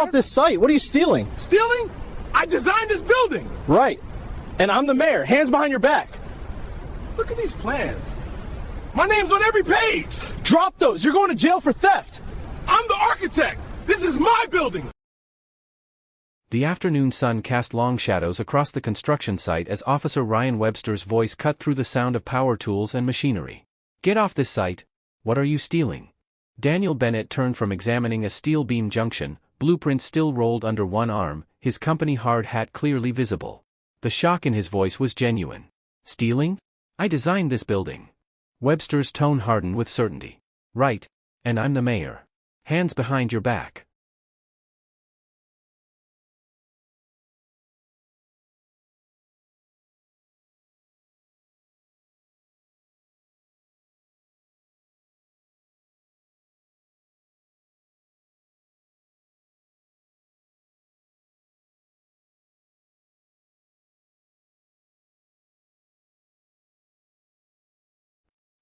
off this site. What are you stealing? Stealing? I designed this building. Right. And I'm the mayor. Hands behind your back. Look at these plans. My name's on every page. Drop those. You're going to jail for theft. I'm the architect. This is my building. The afternoon sun cast long shadows across the construction site as Officer Ryan Webster's voice cut through the sound of power tools and machinery. Get off this site. What are you stealing? Daniel Bennett turned from examining a steel beam junction, blueprints still rolled under one arm, his company hard hat clearly visible. The shock in his voice was genuine. Stealing? I designed this building. Webster's tone hardened with certainty. Right. And I'm the mayor. Hands behind your back.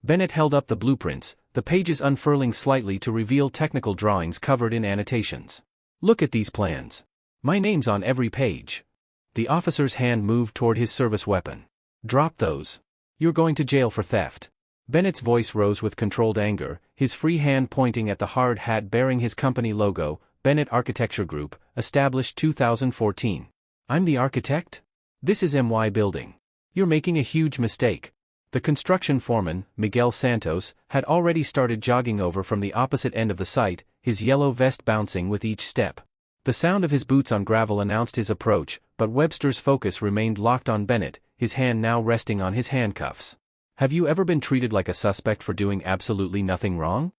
Bennett held up the blueprints, the pages unfurling slightly to reveal technical drawings covered in annotations. Look at these plans. My name's on every page. The officer's hand moved toward his service weapon. Drop those. You're going to jail for theft. Bennett's voice rose with controlled anger, his free hand pointing at the hard hat bearing his company logo, Bennett Architecture Group, established 2014. I'm the architect? This is MY Building. You're making a huge mistake. The construction foreman, Miguel Santos, had already started jogging over from the opposite end of the site, his yellow vest bouncing with each step. The sound of his boots on gravel announced his approach, but Webster's focus remained locked on Bennett, his hand now resting on his handcuffs. Have you ever been treated like a suspect for doing absolutely nothing wrong?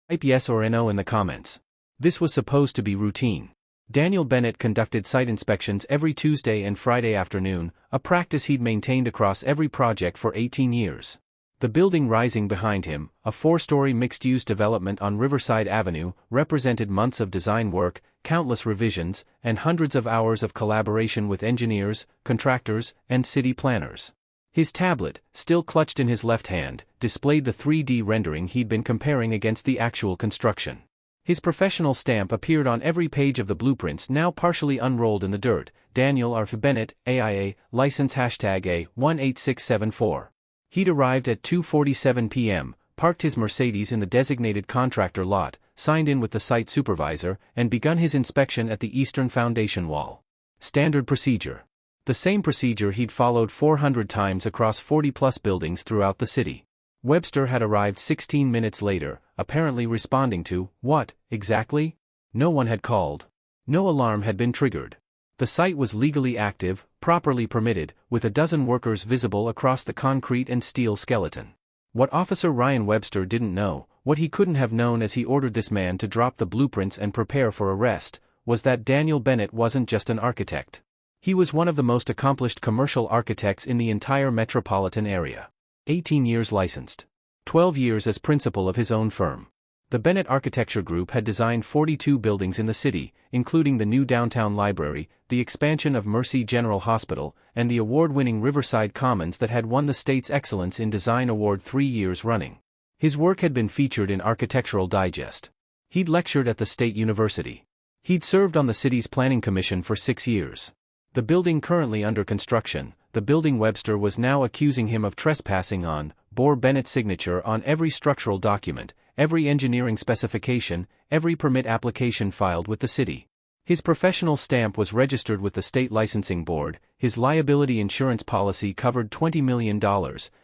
Type yes or no in the comments. This was supposed to be routine. Daniel Bennett conducted site inspections every Tuesday and Friday afternoon, a practice he'd maintained across every project for 18 years. The building rising behind him, a 4-story mixed-use development on Riverside Avenue, represented months of design work, countless revisions, and hundreds of hours of collaboration with engineers, contractors, and city planners. His tablet, still clutched in his left hand, displayed the 3D rendering he'd been comparing against the actual construction. His professional stamp appeared on every page of the blueprints now partially unrolled in the dirt. Daniel R. Bennett, AIA, license #A18674. He'd arrived at 2:47 p.m., parked his Mercedes in the designated contractor lot, signed in with the site supervisor, and begun his inspection at the eastern foundation wall. Standard procedure. The same procedure he'd followed 400 times across 40-plus buildings throughout the city. Webster had arrived 16 minutes later, apparently responding to, what, exactly? No one had called. No alarm had been triggered. The site was legally active, properly permitted, with a dozen workers visible across the concrete and steel skeleton. What Officer Ryan Webster didn't know, what he couldn't have known as he ordered this man to drop the blueprints and prepare for arrest, was that Daniel Bennett wasn't just an architect. He was one of the most accomplished commercial architects in the entire metropolitan area. 18 years licensed. 12 years as principal of his own firm. The Bennett Architecture Group had designed 42 buildings in the city, including the new downtown library, the expansion of Mercy General Hospital, and the award-winning Riverside Commons that had won the state's Excellence in Design Award 3 years running. His work had been featured in Architectural Digest. He'd lectured at the State University. He'd served on the city's planning commission for 6 years. The building currently under construction, the building Webster was now accusing him of trespassing on, bore Bennett's signature on every structural document, every engineering specification, every permit application filed with the city. His professional stamp was registered with the state licensing board, his liability insurance policy covered $20 million,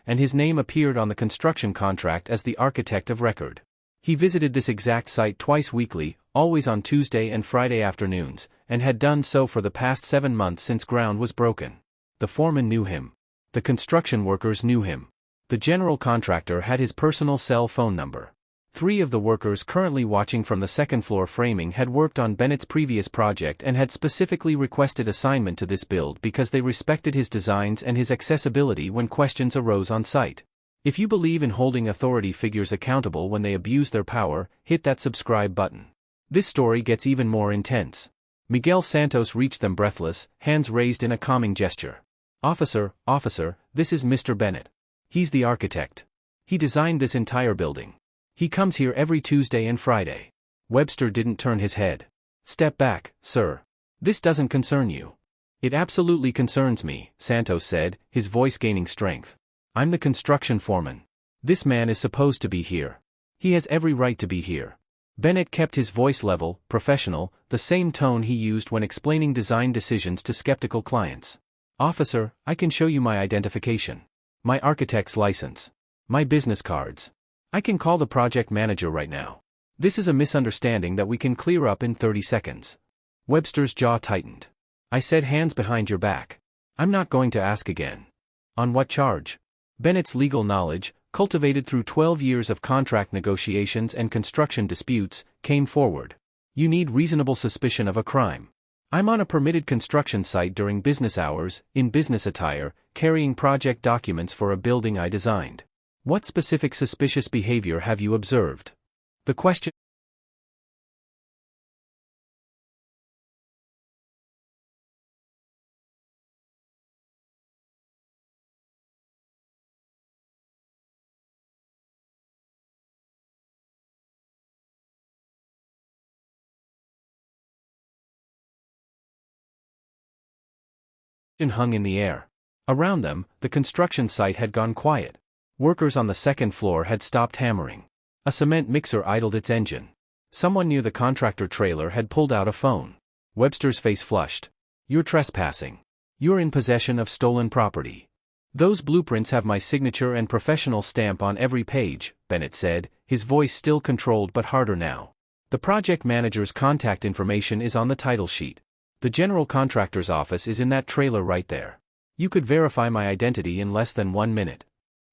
and his name appeared on the construction contract as the architect of record. He visited this exact site twice weekly, always on Tuesday and Friday afternoons, and had done so for the past 7 months since ground was broken. The foreman knew him. The construction workers knew him. The general contractor had his personal cell phone number. 3 of the workers currently watching from the second-floor framing had worked on Bennett's previous project and had specifically requested assignment to this build because they respected his designs and his accessibility when questions arose on site. If you believe in holding authority figures accountable when they abuse their power, hit that subscribe button. This story gets even more intense. Miguel Santos reached them breathless, hands raised in a calming gesture. Officer, this is Mr. Bennett. He's the architect. He designed this entire building. He comes here every Tuesday and Friday. Webster didn't turn his head. Step back, sir. This doesn't concern you. It absolutely concerns me, Santos said, his voice gaining strength. I'm the construction foreman. This man is supposed to be here. He has every right to be here. Bennett kept his voice level, professional, the same tone he used when explaining design decisions to skeptical clients. Officer, I can show you my identification. My architect's license. My business cards. I can call the project manager right now. This is a misunderstanding that we can clear up in 30 seconds. Webster's jaw tightened. I said hands behind your back. I'm not going to ask again. On what charge? Bennett's legal knowledge, cultivated through 12 years of contract negotiations and construction disputes, came forward. You need reasonable suspicion of a crime. I'm on a permitted construction site during business hours, in business attire, carrying project documents for a building I designed. What specific suspicious behavior have you observed? The question hung in the air. Around them, the construction site had gone quiet. Workers on the second floor had stopped hammering. A cement mixer idled its engine. Someone near the contractor trailer had pulled out a phone. Webster's face flushed. You're trespassing. You're in possession of stolen property. Those blueprints have my signature and professional stamp on every page, Bennett said, his voice still controlled but harder now. The project manager's contact information is on the title sheet. The general contractor's office is in that trailer right there. You could verify my identity in less than 1 minute.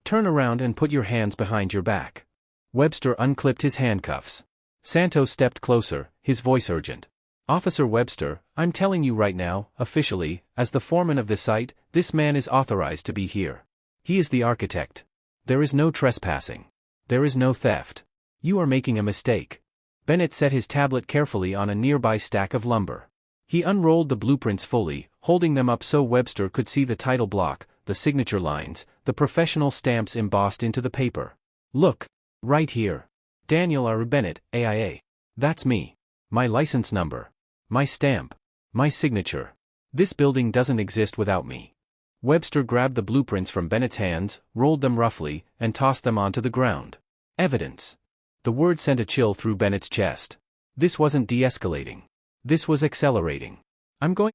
Turn around and put your hands behind your back. Webster unclipped his handcuffs. Santos stepped closer, his voice urgent. Officer Webster, I'm telling you right now, officially, as the foreman of this site, this man is authorized to be here. He is the architect. There is no trespassing. There is no theft. You are making a mistake. Bennett set his tablet carefully on a nearby stack of lumber. He unrolled the blueprints fully, holding them up so Webster could see the title block, the signature lines, the professional stamps embossed into the paper. Look. Right here. Daniel R. Bennett, AIA. That's me. My license number. My stamp. My signature. This building doesn't exist without me. Webster grabbed the blueprints from Bennett's hands, rolled them roughly, and tossed them onto the ground. Evidence. The word sent a chill through Bennett's chest. This wasn't de-escalating. This was accelerating. I'm going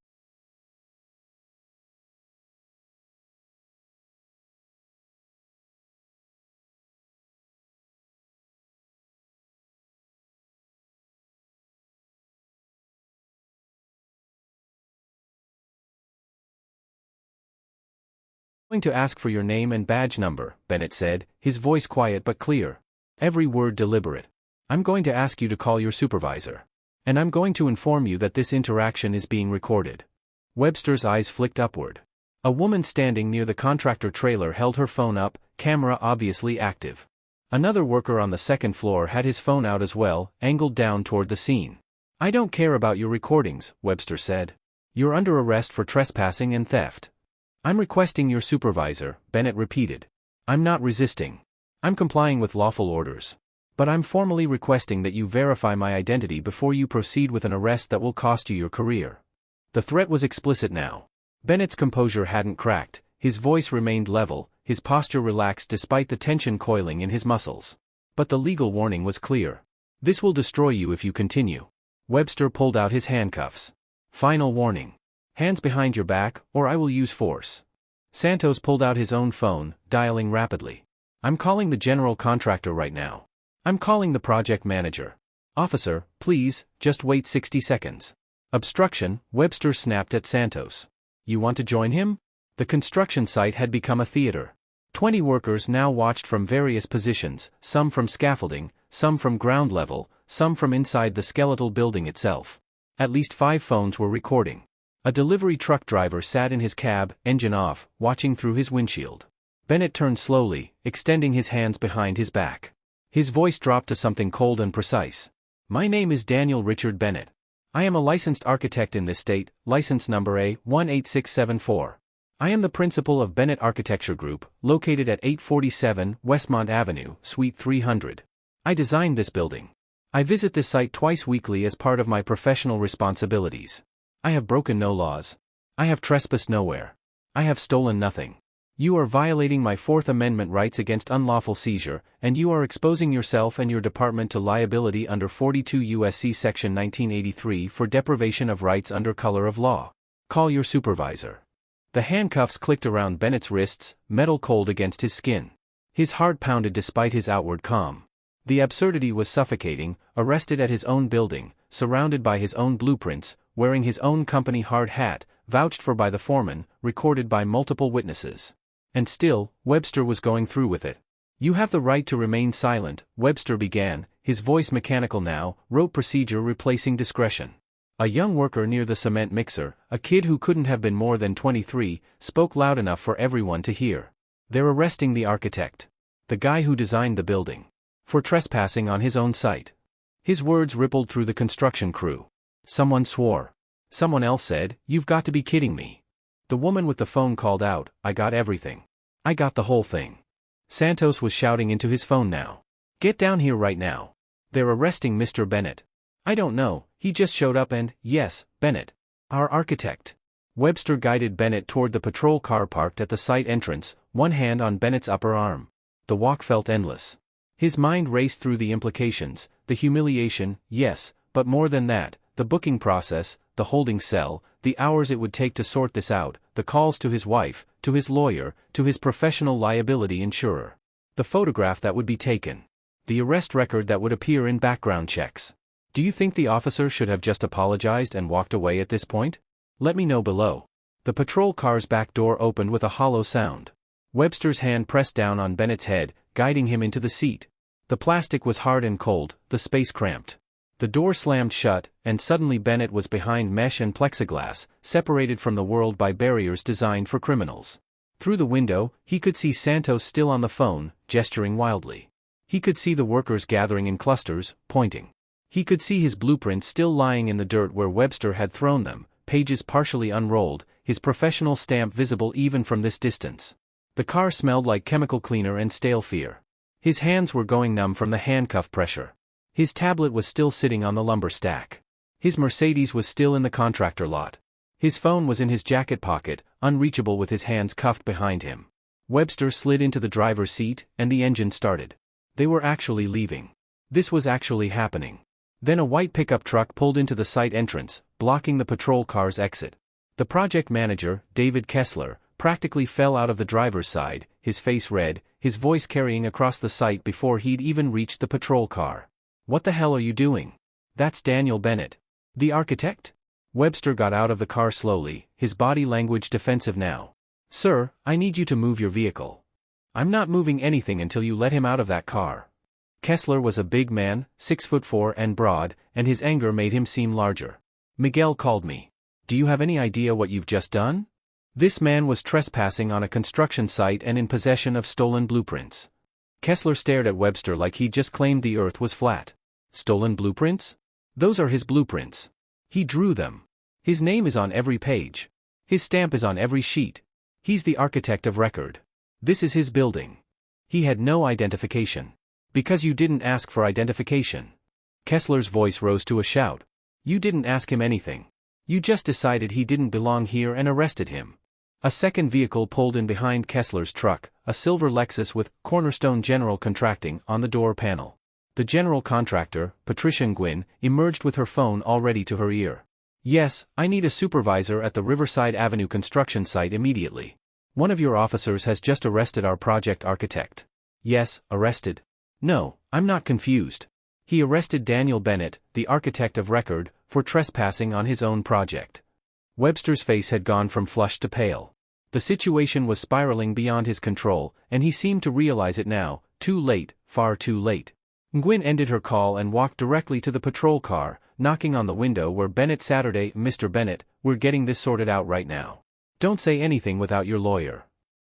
to ask for your name and badge number, Bennett said, his voice quiet but clear. Every word deliberate. I'm going to ask you to call your supervisor. And I'm going to inform you that this interaction is being recorded. Webster's eyes flicked upward. A woman standing near the contractor trailer held her phone up, camera obviously active. Another worker on the second floor had his phone out as well, angled down toward the scene. I don't care about your recordings, Webster said. You're under arrest for trespassing and theft. I'm requesting your supervisor, Bennett repeated. I'm not resisting. I'm complying with lawful orders. But I'm formally requesting that you verify my identity before you proceed with an arrest that will cost you your career. The threat was explicit now. Bennett's composure hadn't cracked, his voice remained level, his posture relaxed despite the tension coiling in his muscles. But the legal warning was clear. This will destroy you if you continue. Webster pulled out his handcuffs. Final warning. Hands behind your back, or I will use force. Santos pulled out his own phone, dialing rapidly. I'm calling the general contractor right now. I'm calling the project manager. Officer, please, just wait 60 seconds. Obstruction, Webster snapped at Santos. You want to join him? The construction site had become a theater. 20 workers now watched from various positions, some from scaffolding, some from ground level, some from inside the skeletal building itself. At least 5 phones were recording. A delivery truck driver sat in his cab, engine off, watching through his windshield. Bennett turned slowly, extending his hands behind his back. His voice dropped to something cold and precise. My name is Daniel Richard Bennett. I am a licensed architect in this state, license number A18674. I am the principal of Bennett Architecture Group, located at 847 Westmont Avenue, Suite 300. I designed this building. I visit this site twice weekly as part of my professional responsibilities. I have broken no laws. I have trespassed nowhere. I have stolen nothing. You are violating my Fourth Amendment rights against unlawful seizure, and you are exposing yourself and your department to liability under 42 U.S.C. Section 1983 for deprivation of rights under color of law. Call your supervisor. The handcuffs clicked around Bennett's wrists, metal cold against his skin. His heart pounded despite his outward calm. The absurdity was suffocating, arrested at his own building, surrounded by his own blueprints, wearing his own company hard hat, vouched for by the foreman, recorded by multiple witnesses. And still, Webster was going through with it. You have the right to remain silent, Webster began, his voice mechanical now, rote procedure replacing discretion. A young worker near the cement mixer, a kid who couldn't have been more than 23, spoke loud enough for everyone to hear. They're arresting the architect. The guy who designed the building. For trespassing on his own site. His words rippled through the construction crew. Someone swore. Someone else said, "You've got to be kidding me." The woman with the phone called out, "I got everything. I got the whole thing." Santos was shouting into his phone now. "Get down here right now. They're arresting Mr. Bennett." "I don't know, he just showed up and, yes, Bennett. Our architect." Webster guided Bennett toward the patrol car parked at the site entrance, one hand on Bennett's upper arm. The walk felt endless. His mind raced through the implications, the humiliation, yes, but more than that, the booking process, the holding cell, the hours it would take to sort this out, the calls to his wife, to his lawyer, to his professional liability insurer. The photograph that would be taken. The arrest record that would appear in background checks. Do you think the officer should have just apologized and walked away at this point? Let me know below. The patrol car's back door opened with a hollow sound. Webster's hand pressed down on Bennett's head, guiding him into the seat. The plastic was hard and cold, the space cramped. The door slammed shut, and suddenly Bennett was behind mesh and plexiglass, separated from the world by barriers designed for criminals. Through the window, he could see Santos still on the phone, gesturing wildly. He could see the workers gathering in clusters, pointing. He could see his blueprints still lying in the dirt where Webster had thrown them, pages partially unrolled, his professional stamp visible even from this distance. The car smelled like chemical cleaner and stale fear. His hands were going numb from the handcuff pressure. His tablet was still sitting on the lumber stack. His Mercedes was still in the contractor lot. His phone was in his jacket pocket, unreachable with his hands cuffed behind him. Webster slid into the driver's seat, and the engine started. They were actually leaving. This was actually happening. Then a white pickup truck pulled into the site entrance, blocking the patrol car's exit. The project manager, David Kessler, practically fell out of the driver's side, his face red, his voice carrying across the site before he'd even reached the patrol car. "What the hell are you doing? That's Daniel Bennett. The architect?" Webster got out of the car slowly, his body language defensive now. "Sir, I need you to move your vehicle." "I'm not moving anything until you let him out of that car." Kessler was a big man, 6'4" and broad, and his anger made him seem larger. "Miguel called me. Do you have any idea what you've just done? This man was trespassing on a construction site and in possession of stolen blueprints." Kessler stared at Webster like he'd just claimed the earth was flat. "Stolen blueprints? Those are his blueprints. He drew them. His name is on every page. His stamp is on every sheet. He's the architect of record. This is his building. He had no identification. Because you didn't ask for identification." Kessler's voice rose to a shout. "You didn't ask him anything. You just decided he didn't belong here and arrested him." A second vehicle pulled in behind Kessler's truck, a silver Lexus with Cornerstone General Contracting on the door panel. The general contractor, Patricia Nguyen, emerged with her phone already to her ear. "Yes, I need a supervisor at the Riverside Avenue construction site immediately. One of your officers has just arrested our project architect." "Yes, arrested. No, I'm not confused. He arrested Daniel Bennett, the architect of record, for trespassing on his own project." Webster's face had gone from flushed to pale. The situation was spiraling beyond his control, and he seemed to realize it now, too late, far too late. Nguyen ended her call and walked directly to the patrol car, knocking on the window where Bennett Saturday. "Mr. Bennett, we're getting this sorted out right now. Don't say anything without your lawyer."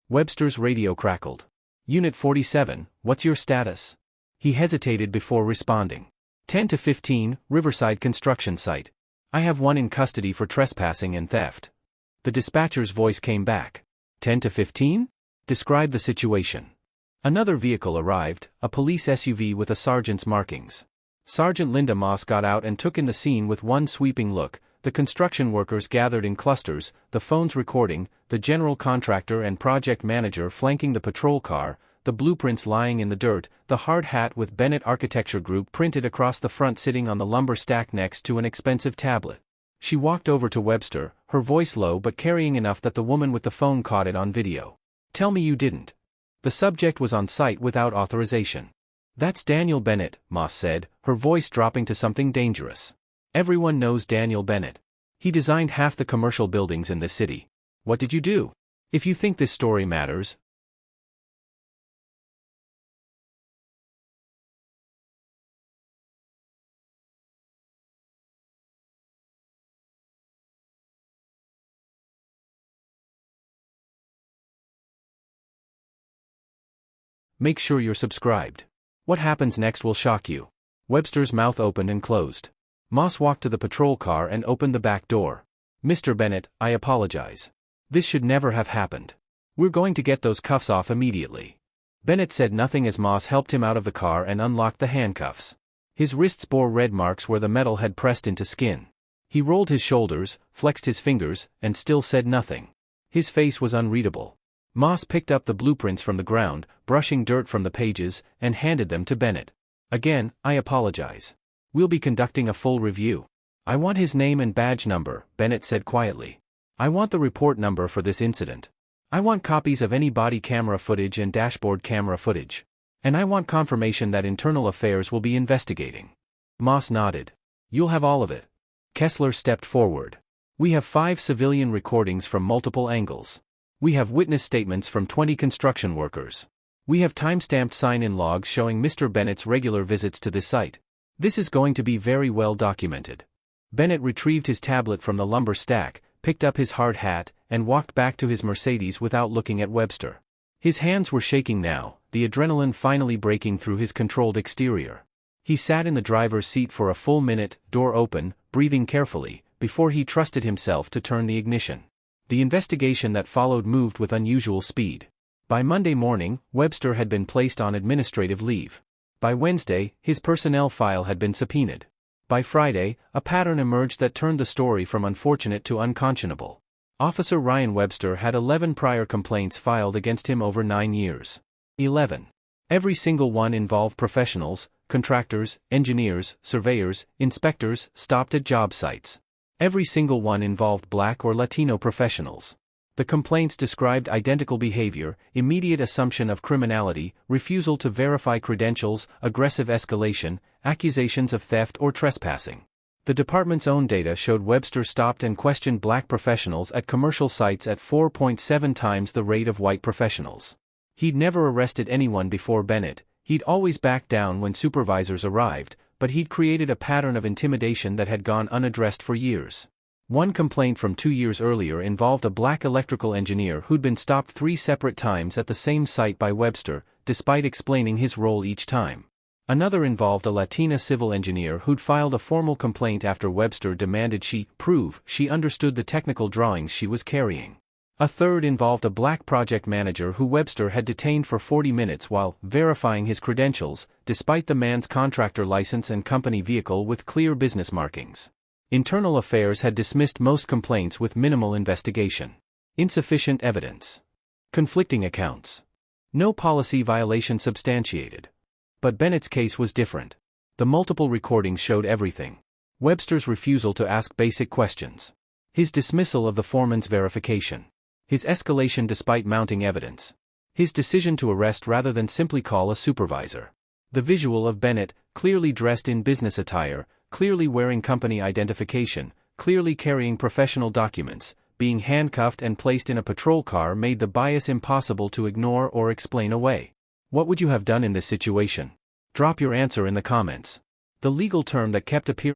Webster's radio crackled. "Unit 47, what's your status?" He hesitated before responding. 10 to 15, Riverside construction site. I have one in custody for trespassing and theft. The dispatcher's voice came back. 10 to 15? Describe the situation. Another vehicle arrived, a police SUV with a sergeant's markings. Sergeant Linda Moss got out and took in the scene with one sweeping look. The construction workers gathered in clusters, the phones recording, the general contractor and project manager flanking the patrol car, the blueprints lying in the dirt, the hard hat with Bennett Architecture Group printed across the front sitting on the lumber stack next to an expensive tablet. She walked over to Webster, her voice low but carrying enough that the woman with the phone caught it on video. Tell me you didn't. The subject was on site without authorization. That's Daniel Bennett, Moss said, her voice dropping to something dangerous. Everyone knows Daniel Bennett. He designed half the commercial buildings in this city. What did you do? If you think this story matters, make sure you're subscribed. What happens next will shock you. Webster's mouth opened and closed. Moss walked to the patrol car and opened the back door. Mr. Bennett, I apologize. This should never have happened. We're going to get those cuffs off immediately. Bennett said nothing as Moss helped him out of the car and unlocked the handcuffs. His wrists bore red marks where the metal had pressed into skin. He rolled his shoulders, flexed his fingers, and still said nothing. His face was unreadable. Moss picked up the blueprints from the ground, brushing dirt from the pages, and handed them to Bennett. Again, I apologize. We'll be conducting a full review. I want his name and badge number, Bennett said quietly. I want the report number for this incident. I want copies of any body camera footage and dashboard camera footage. And I want confirmation that Internal Affairs will be investigating. Moss nodded. You'll have all of it. Kessler stepped forward. We have 5 civilian recordings from multiple angles. We have witness statements from 20 construction workers. We have time-stamped sign-in logs showing Mr. Bennett's regular visits to this site. This is going to be very well documented. Bennett retrieved his tablet from the lumber stack, picked up his hard hat, and walked back to his Mercedes without looking at Webster. His hands were shaking now, the adrenaline finally breaking through his controlled exterior. He sat in the driver's seat for a full minute, door open, breathing carefully, before he trusted himself to turn the ignition. The investigation that followed moved with unusual speed. By Monday morning, Webster had been placed on administrative leave. By Wednesday, his personnel file had been subpoenaed. By Friday, a pattern emerged that turned the story from unfortunate to unconscionable. Officer Ryan Webster had 11 prior complaints filed against him over 9 years. 11. Every single one involved professionals, contractors, engineers, surveyors, inspectors, stopped at job sites. Every single one involved Black or Latino professionals. The complaints described identical behavior, immediate assumption of criminality, refusal to verify credentials, aggressive escalation, accusations of theft or trespassing. The department's own data showed Webster stopped and questioned Black professionals at commercial sites at 4.7 times the rate of white professionals. He'd never arrested anyone before Bennett, he'd always backed down when supervisors arrived, but he'd created a pattern of intimidation that had gone unaddressed for years. One complaint from 2 years earlier involved a Black electrical engineer who'd been stopped 3 separate times at the same site by Webster, despite explaining his role each time. Another involved a Latina civil engineer who'd filed a formal complaint after Webster demanded she prove she understood the technical drawings she was carrying. A third involved a Black project manager who Webster had detained for 40 minutes while verifying his credentials, despite the man's contractor license and company vehicle with clear business markings. Internal Affairs had dismissed most complaints with minimal investigation. Insufficient evidence. Conflicting accounts. No policy violation substantiated. But Bennett's case was different. The multiple recordings showed everything. Webster's refusal to ask basic questions. His dismissal of the foreman's verification. His escalation despite mounting evidence. His decision to arrest rather than simply call a supervisor. The visual of Bennett, clearly dressed in business attire, clearly wearing company identification, clearly carrying professional documents, being handcuffed and placed in a patrol car made the bias impossible to ignore or explain away. What would you have done in this situation? Drop your answer in the comments. The legal term that kept appearing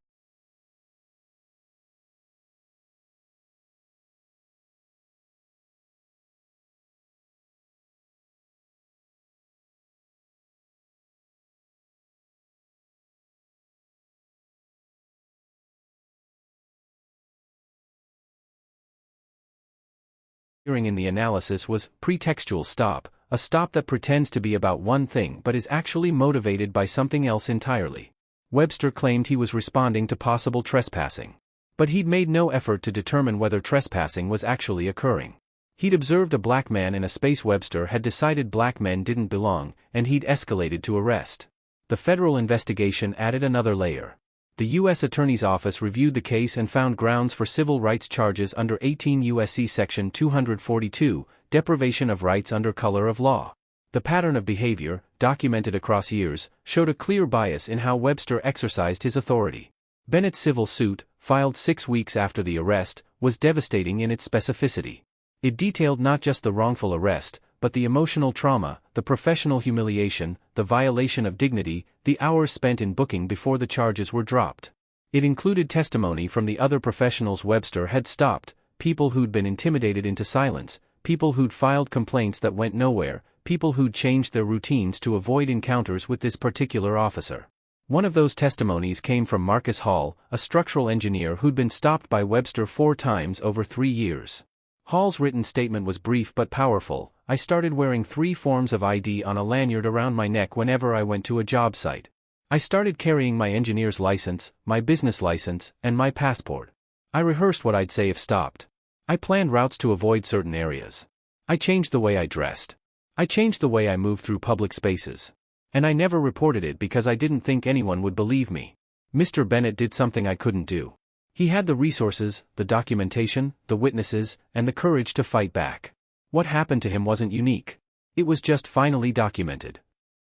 Hearing in the analysis was pretextual stop, a stop that pretends to be about one thing but is actually motivated by something else entirely. Webster claimed he was responding to possible trespassing. But he'd made no effort to determine whether trespassing was actually occurring. He'd observed a black man in a space. Webster had decided black men didn't belong, and he'd escalated to arrest. The federal investigation added another layer. The U.S. Attorney's Office reviewed the case and found grounds for civil rights charges under 18 U.S.C. Section 242, deprivation of rights under color of law. The pattern of behavior, documented across years, showed a clear bias in how Webster exercised his authority. Bennett's civil suit, filed 6 weeks after the arrest, was devastating in its specificity. It detailed not just the wrongful arrest, but the emotional trauma, the professional humiliation, the violation of dignity, the hours spent in booking before the charges were dropped. It included testimony from the other professionals Webster had stopped, people who'd been intimidated into silence, people who'd filed complaints that went nowhere, people who'd changed their routines to avoid encounters with this particular officer. One of those testimonies came from Marcus Hall, a structural engineer who'd been stopped by Webster 4 times over 3 years. Hall's written statement was brief but powerful. I started wearing 3 forms of ID on a lanyard around my neck whenever I went to a job site. I started carrying my engineer's license, my business license, and my passport. I rehearsed what I'd say if stopped. I planned routes to avoid certain areas. I changed the way I dressed. I changed the way I moved through public spaces. And I never reported it because I didn't think anyone would believe me. Mr. Bennett did something I couldn't do. He had the resources, the documentation, the witnesses, and the courage to fight back. What happened to him wasn't unique. It was just finally documented.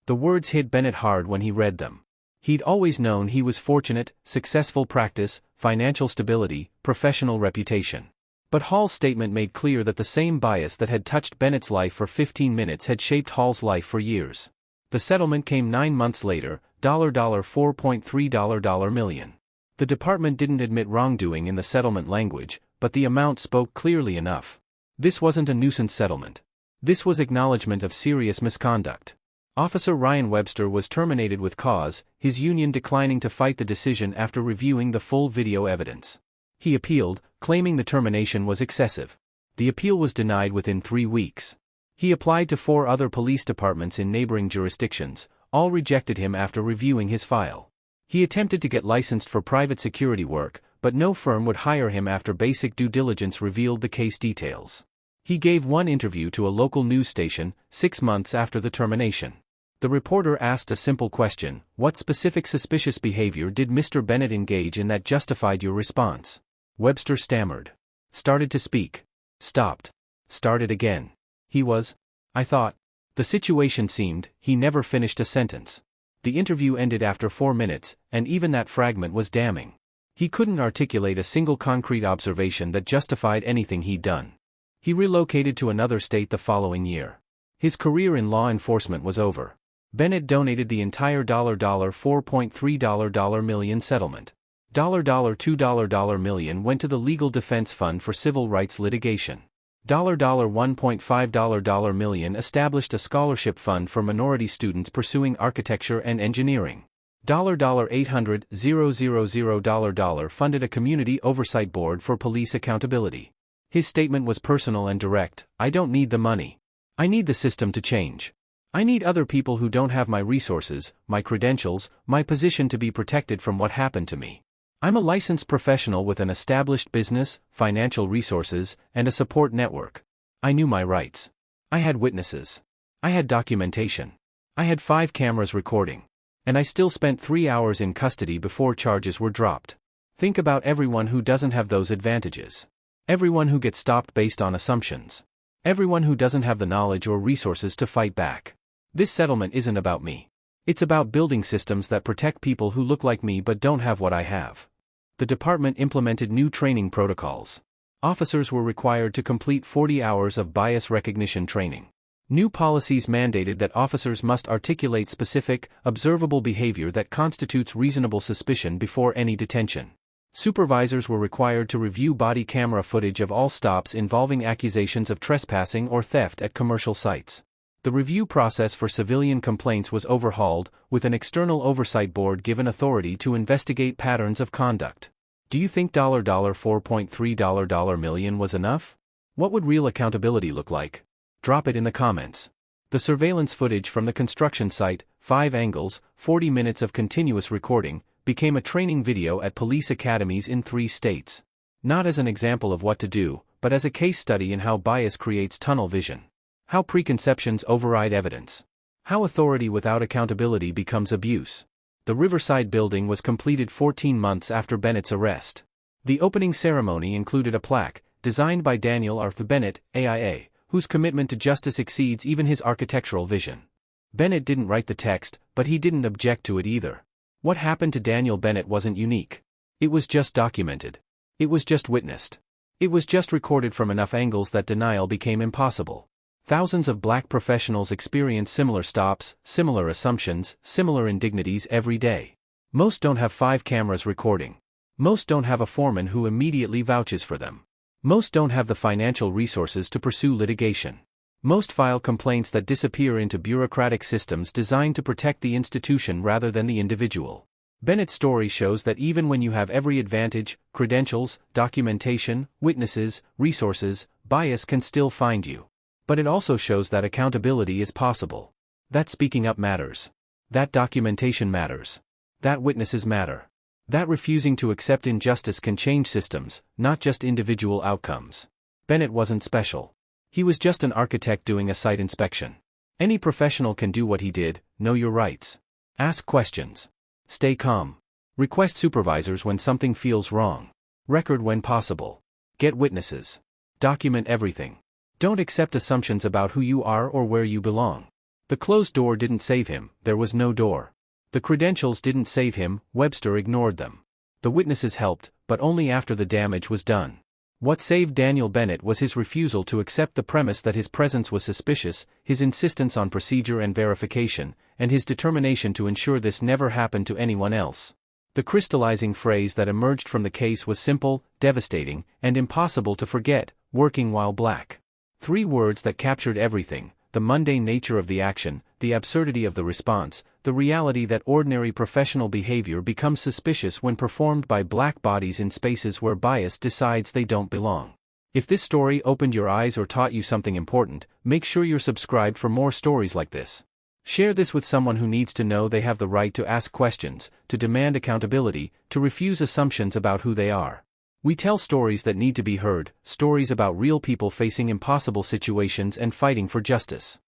The words hit Bennett hard when he read them. He'd always known he was fortunate, successful practice, financial stability, professional reputation. But Hall's statement made clear that the same bias that had touched Bennett's life for 15 minutes had shaped Hall's life for years. The settlement came 9 months later, $4.3 million. The department didn't admit wrongdoing in the settlement language, but the amount spoke clearly enough. This wasn't a nuisance settlement. This was acknowledgement of serious misconduct. Officer Ryan Webster was terminated with cause, his union declining to fight the decision after reviewing the full video evidence. He appealed, claiming the termination was excessive. The appeal was denied within 3 weeks. He applied to 4 other police departments in neighboring jurisdictions, all rejected him after reviewing his file. He attempted to get licensed for private security work, but no firm would hire him after basic due diligence revealed the case details. He gave one interview to a local news station, 6 months after the termination. The reporter asked a simple question: what specific suspicious behavior did Mr. Bennett engage in that justified your response? Webster stammered. Started to speak. Stopped. Started again. I thought. The situation seemed, he never finished a sentence. The interview ended after 4 minutes, and even that fragment was damning. He couldn't articulate a single concrete observation that justified anything he'd done. He relocated to another state the following year. His career in law enforcement was over. Bennett donated the entire $4.3 million settlement. $2 million went to the Legal Defense Fund for civil rights litigation. $1.5 million established a scholarship fund for minority students pursuing architecture and engineering. $800,000 funded a community oversight board for police accountability. His statement was personal and direct: I don't need the money. I need the system to change. I need other people who don't have my resources, my credentials, my position to be protected from what happened to me. I'm a licensed professional with an established business, financial resources, and a support network. I knew my rights. I had witnesses. I had documentation. I had 5 cameras recording. And I still spent 3 hours in custody before charges were dropped. Think about everyone who doesn't have those advantages. Everyone who gets stopped based on assumptions. Everyone who doesn't have the knowledge or resources to fight back. This settlement isn't about me. It's about building systems that protect people who look like me but don't have what I have. The department implemented new training protocols. Officers were required to complete 40 hours of bias recognition training. New policies mandated that officers must articulate specific, observable behavior that constitutes reasonable suspicion before any detention. Supervisors were required to review body camera footage of all stops involving accusations of trespassing or theft at commercial sites. The review process for civilian complaints was overhauled, with an external oversight board given authority to investigate patterns of conduct. Do you think $4.3 million was enough? What would real accountability look like? Drop it in the comments. The surveillance footage from the construction site, 5 angles, 40 minutes of continuous recording, became a training video at police academies in 3 states. Not as an example of what to do, but as a case study in how bias creates tunnel vision. How preconceptions override evidence. How authority without accountability becomes abuse. The Riverside building was completed 14 months after Bennett's arrest. The opening ceremony included a plaque, designed by Daniel Bennett, AIA, whose commitment to justice exceeds even his architectural vision. Bennett didn't write the text, but he didn't object to it either. What happened to Daniel Bennett wasn't unique. It was just documented. It was just witnessed. It was just recorded from enough angles that denial became impossible. Thousands of black professionals experience similar stops, similar assumptions, similar indignities every day. Most don't have 5 cameras recording. Most don't have a foreman who immediately vouches for them. Most don't have the financial resources to pursue litigation. Most file complaints that disappear into bureaucratic systems designed to protect the institution rather than the individual. Bennett's story shows that even when you have every advantage, credentials, documentation, witnesses, resources, bias can still find you. But it also shows that accountability is possible. That speaking up matters. That documentation matters. That witnesses matter. That refusing to accept injustice can change systems, not just individual outcomes. Bennett wasn't special. He was just an architect doing a site inspection. Any professional can do what he did: know your rights. Ask questions. Stay calm. Request supervisors when something feels wrong. Record when possible. Get witnesses. Document everything. Don't accept assumptions about who you are or where you belong. The closed door didn't save him, there was no door. The credentials didn't save him, Webster ignored them. The witnesses helped, but only after the damage was done. What saved Daniel Bennett was his refusal to accept the premise that his presence was suspicious, his insistence on procedure and verification, and his determination to ensure this never happened to anyone else. The crystallizing phrase that emerged from the case was simple, devastating, and impossible to forget: working while black. 3 words that captured everything: the mundane nature of the action, the absurdity of the response, the reality that ordinary professional behavior becomes suspicious when performed by black bodies in spaces where bias decides they don't belong. If this story opened your eyes or taught you something important, make sure you're subscribed for more stories like this. Share this with someone who needs to know they have the right to ask questions, to demand accountability, to refuse assumptions about who they are. We tell stories that need to be heard, stories about real people facing impossible situations and fighting for justice.